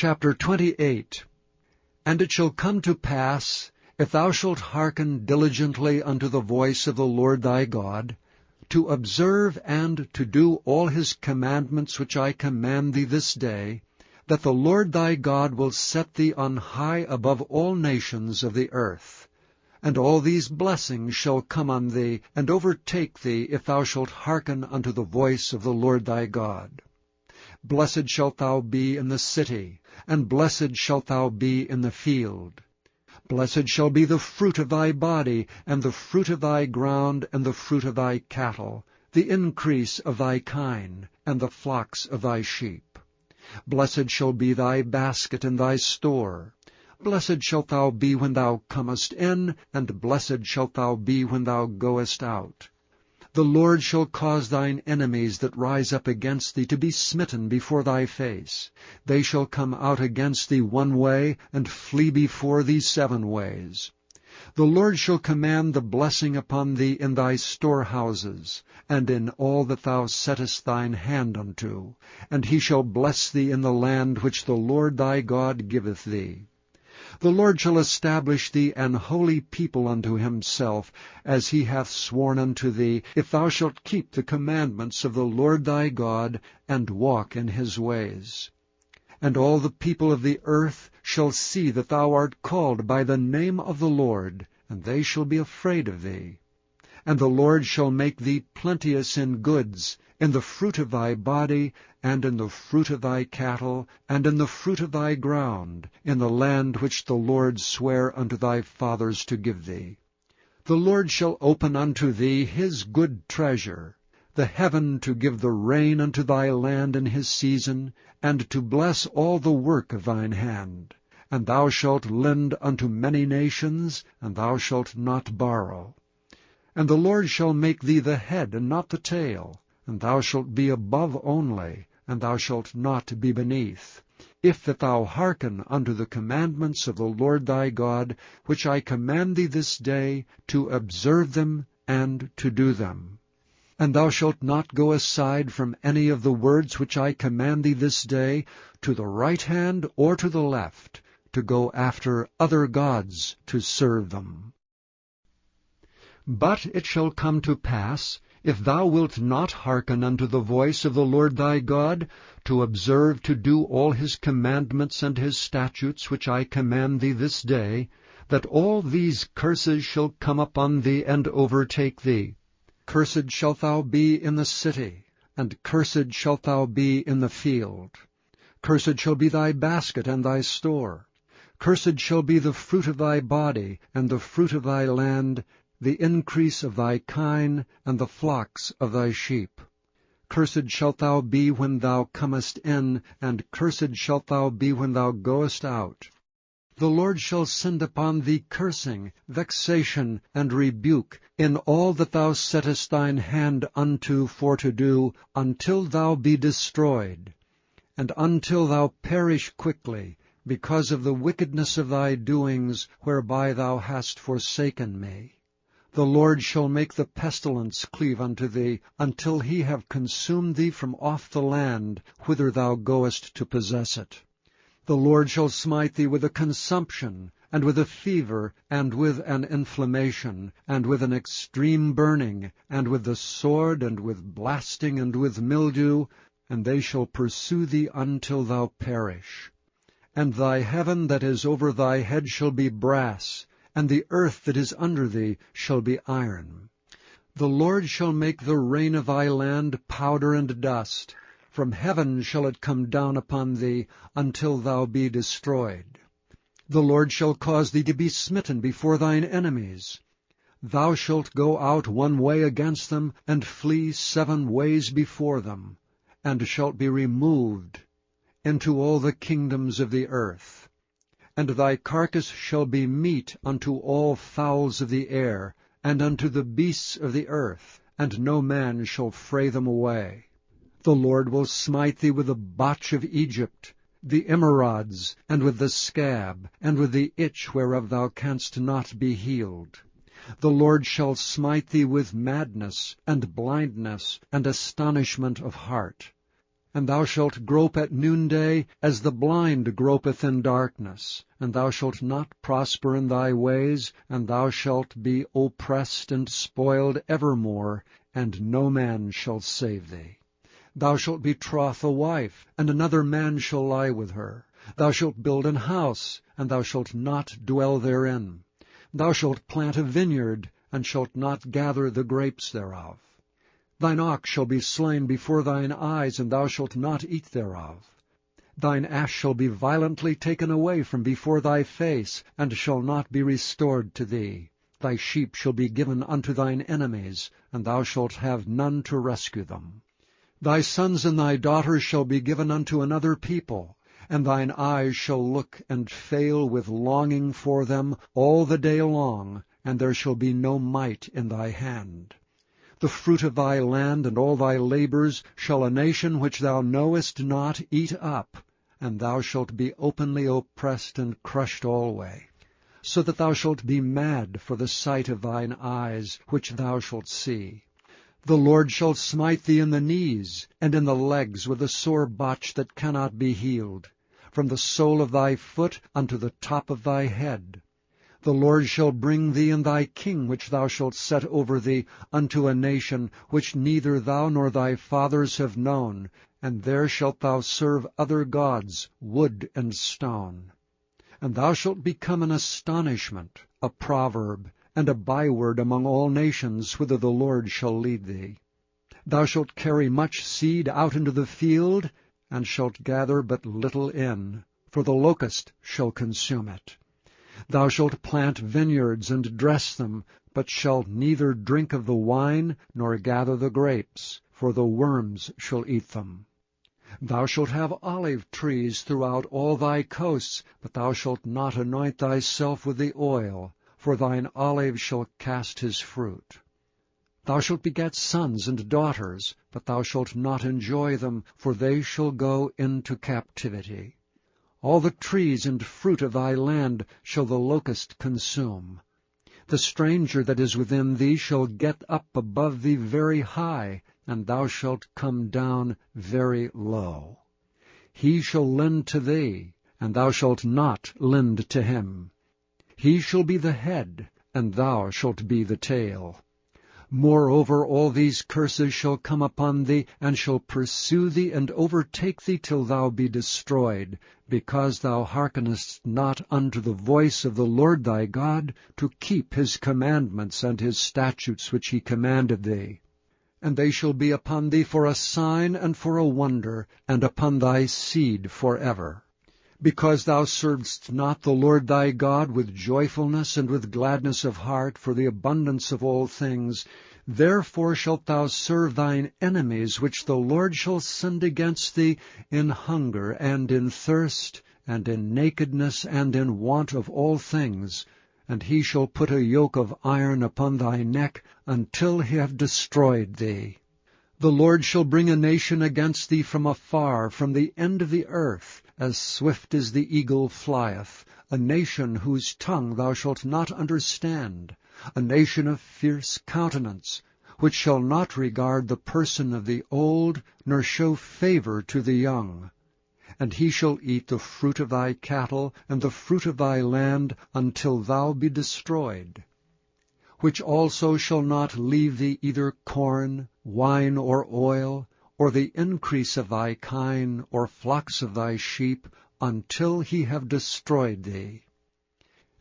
Chapter 28. And it shall come to pass, if thou shalt hearken diligently unto the voice of the Lord thy God, to observe and to do all his commandments which I command thee this day, that the Lord thy God will set thee on high above all nations of the earth. And all these blessings shall come on thee, and overtake thee, if thou shalt hearken unto the voice of the Lord thy God. Blessed shalt thou be in the city, and blessed shalt thou be in the field. Blessed shall be the fruit of thy body, and the fruit of thy ground, and the fruit of thy cattle, the increase of thy kine, and the flocks of thy sheep. Blessed shall be thy basket and thy store. Blessed shalt thou be when thou comest in, and blessed shalt thou be when thou goest out. The Lord shall cause thine enemies that rise up against thee to be smitten before thy face. They shall come out against thee one way, and flee before thee 7 ways. The Lord shall command the blessing upon thee in thy storehouses, and in all that thou settest thine hand unto, and he shall bless thee in the land which the Lord thy God giveth thee. The Lord shall establish thee an holy people unto himself, as he hath sworn unto thee, if thou shalt keep the commandments of the Lord thy God, and walk in his ways. And all the people of the earth shall see that thou art called by the name of the Lord, and they shall be afraid of thee. And the Lord shall make thee plenteous in goods, in the fruit of thy body, and in the fruit of thy cattle, and in the fruit of thy ground, in the land which the Lord sware unto thy fathers to give thee. The Lord shall open unto thee his good treasure, the heaven to give the rain unto thy land in his season, and to bless all the work of thine hand. And thou shalt lend unto many nations, and thou shalt not borrow. And the Lord shall make thee the head and not the tail, and thou shalt be above only, and thou shalt not be beneath, if that thou hearken unto the commandments of the Lord thy God, which I command thee this day, to observe them and to do them. And thou shalt not go aside from any of the words which I command thee this day, to the right hand or to the left, to go after other gods to serve them. But it shall come to pass, if thou wilt not hearken unto the voice of the Lord thy God, to observe to do all his commandments and his statutes which I command thee this day, that all these curses shall come upon thee and overtake thee. Cursed shalt thou be in the city, and cursed shalt thou be in the field. Cursed shall be thy basket and thy store. Cursed shall be the fruit of thy body, and the fruit of thy land, the increase of thy kine, and the flocks of thy sheep. Cursed shalt thou be when thou comest in, and cursed shalt thou be when thou goest out. The Lord shall send upon thee cursing, vexation, and rebuke, in all that thou settest thine hand unto for to do, until thou be destroyed, and until thou perish quickly, because of the wickedness of thy doings, whereby thou hast forsaken me. The Lord shall make the pestilence cleave unto thee, until he have consumed thee from off the land, whither thou goest to possess it. The Lord shall smite thee with a consumption, and with a fever, and with an inflammation, and with an extreme burning, and with the sword, and with blasting, and with mildew, and they shall pursue thee until thou perish. And thy heaven that is over thy head shall be brass, and the earth that is under thee shall be iron. The Lord shall make the rain of thy land powder and dust. From heaven shall it come down upon thee, until thou be destroyed. The Lord shall cause thee to be smitten before thine enemies. Thou shalt go out one way against them, and flee 7 ways before them, and shalt be removed into all the kingdoms of the earth. And thy carcass shall be meat unto all fowls of the air, and unto the beasts of the earth, and no man shall fray them away. The Lord will smite thee with the botch of Egypt, the emerods, and with the scab, and with the itch whereof thou canst not be healed. The Lord shall smite thee with madness, and blindness, and astonishment of heart. And thou shalt grope at noonday, as the blind gropeth in darkness. And thou shalt not prosper in thy ways, and thou shalt be oppressed and spoiled evermore, and no man shall save thee. Thou shalt betroth a wife, and another man shall lie with her. Thou shalt build an house, and thou shalt not dwell therein. Thou shalt plant a vineyard, and shalt not gather the grapes thereof. Thine ox shall be slain before thine eyes, and thou shalt not eat thereof. Thine ass shall be violently taken away from before thy face, and shall not be restored to thee. Thy sheep shall be given unto thine enemies, and thou shalt have none to rescue them. Thy sons and thy daughters shall be given unto another people, and thine eyes shall look and fail with longing for them all the day long, and there shall be no might in thy hand. The fruit of thy land and all thy labors shall a nation which thou knowest not eat up, and thou shalt be openly oppressed and crushed alway, so that thou shalt be mad for the sight of thine eyes, which thou shalt see. The Lord shall smite thee in the knees, and in the legs with a sore botch that cannot be healed, from the sole of thy foot unto the top of thy head. The Lord shall bring thee and thy king which thou shalt set over thee unto a nation which neither thou nor thy fathers have known, and there shalt thou serve other gods, wood and stone. And thou shalt become an astonishment, a proverb, and a byword among all nations, whither the Lord shall lead thee. Thou shalt carry much seed out into the field, and shalt gather but little in, for the locust shall consume it. Thou shalt plant vineyards and dress them, but shalt neither drink of the wine nor gather the grapes, for the worms shall eat them. Thou shalt have olive trees throughout all thy coasts, but thou shalt not anoint thyself with the oil, for thine olive shall cast his fruit. Thou shalt beget sons and daughters, but thou shalt not enjoy them, for they shall go into captivity. All the trees and fruit of thy land shall the locust consume. The stranger that is within thee shall get up above thee very high, and thou shalt come down very low. He shall lend to thee, and thou shalt not lend to him. He shall be the head, and thou shalt be the tail. Moreover, all these curses shall come upon thee, and shall pursue thee, and overtake thee till thou be destroyed, because thou hearkenest not unto the voice of the Lord thy God, to keep his commandments and his statutes which he commanded thee. And they shall be upon thee for a sign and for a wonder, and upon thy seed forever. Because thou servedst not the Lord thy God with joyfulness and with gladness of heart for the abundance of all things, therefore shalt thou serve thine enemies, which the Lord shall send against thee, in hunger and in thirst, and in nakedness and in want of all things. And he shall put a yoke of iron upon thy neck, until he have destroyed thee. The Lord shall bring a nation against thee from afar, from the end of the earth, as swift as the eagle flieth, a nation whose tongue thou shalt not understand, a nation of fierce countenance, which shall not regard the person of the old, nor show favor to the young. And he shall eat the fruit of thy cattle, and the fruit of thy land, until thou be destroyed. Which also shall not leave thee either corn, wine, or oil, or the increase of thy kine, or flocks of thy sheep, until he have destroyed thee.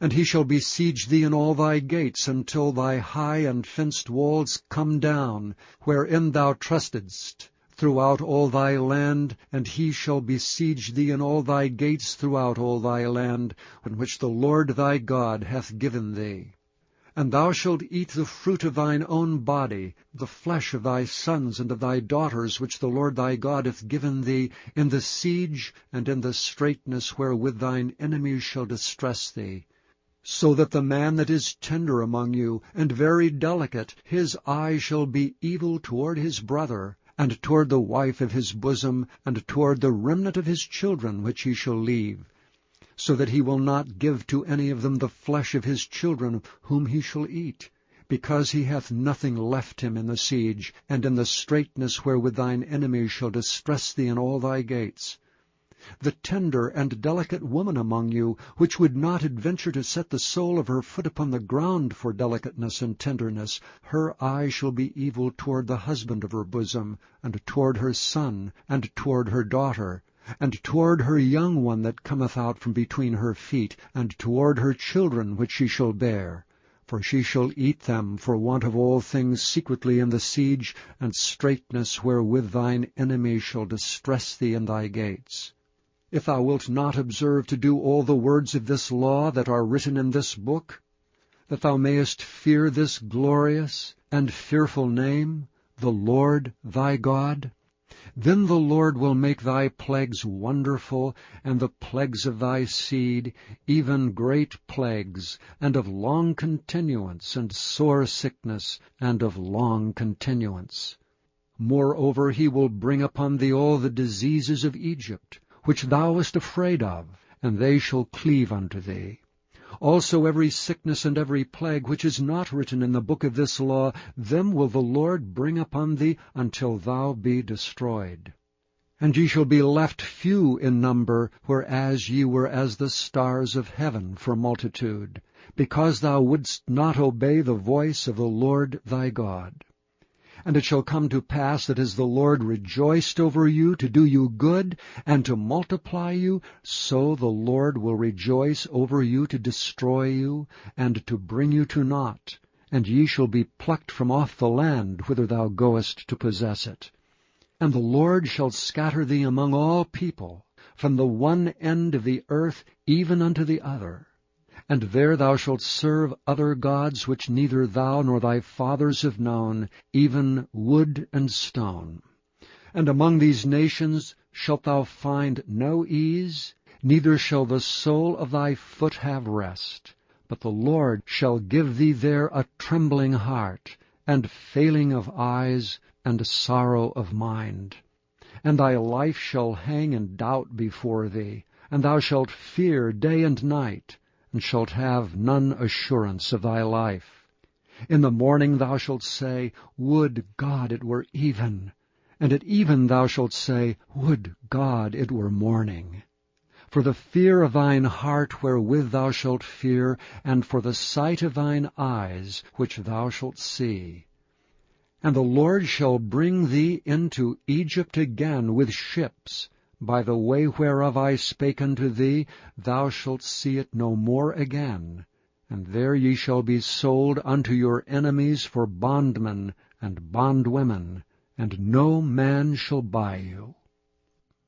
And he shall besiege thee in all thy gates, until thy high and fenced walls come down, wherein thou trustedst, throughout all thy land, and he shall besiege thee in all thy gates throughout all thy land, in which the Lord thy God hath given thee. And thou shalt eat the fruit of thine own body, the flesh of thy sons and of thy daughters, which the Lord thy God hath given thee, in the siege and in the straitness wherewith thine enemies shall distress thee. So that the man that is tender among you, and very delicate, his eye shall be evil toward his brother, and toward the wife of his bosom, and toward the remnant of his children which he shall leave, so that he will not give to any of them the flesh of his children whom he shall eat, because he hath nothing left him in the siege, and in the straitness wherewith thine enemies shall distress thee in all thy gates. The tender and delicate woman among you, which would not adventure to set the sole of her foot upon the ground for delicateness and tenderness, her eye shall be evil toward the husband of her bosom, and toward her son, and toward her daughter, and toward her young one that cometh out from between her feet, and toward her children which she shall bear. For she shall eat them for want of all things secretly in the siege, and straitness wherewith thine enemies shall distress thee in thy gates. If thou wilt not observe to do all the words of this law that are written in this book, that thou mayest fear this glorious and fearful name, the Lord thy God, then the Lord will make thy plagues wonderful, and the plagues of thy seed, even great plagues, and of long continuance, and sore sickness, and of long continuance. Moreover, he will bring upon thee all the diseases of Egypt, which thou wast afraid of, and they shall cleave unto thee. Also every sickness and every plague which is not written in the book of this law, them will the Lord bring upon thee until thou be destroyed. And ye shall be left few in number, whereas ye were as the stars of heaven for multitude, because thou wouldst not obey the voice of the Lord thy God. And it shall come to pass that as the Lord rejoiced over you to do you good and to multiply you, so the Lord will rejoice over you to destroy you and to bring you to naught, and ye shall be plucked from off the land whither thou goest to possess it. And the Lord shall scatter thee among all people, from the one end of the earth even unto the other. And there thou shalt serve other gods which neither thou nor thy fathers have known, even wood and stone. And among these nations shalt thou find no ease, neither shall the sole of thy foot have rest. But the Lord shall give thee there a trembling heart, and failing of eyes, and sorrow of mind. And thy life shall hang in doubt before thee, and thou shalt fear day and night, and shalt have none assurance of thy life. In the morning thou shalt say, Would God it were even! And at even thou shalt say, Would God it were morning! For the fear of thine heart wherewith thou shalt fear, and for the sight of thine eyes which thou shalt see. And the Lord shall bring thee into Egypt again with ships, by the way whereof I spake unto thee, thou shalt see it no more again. And there ye shall be sold unto your enemies for bondmen and bondwomen, and no man shall buy you.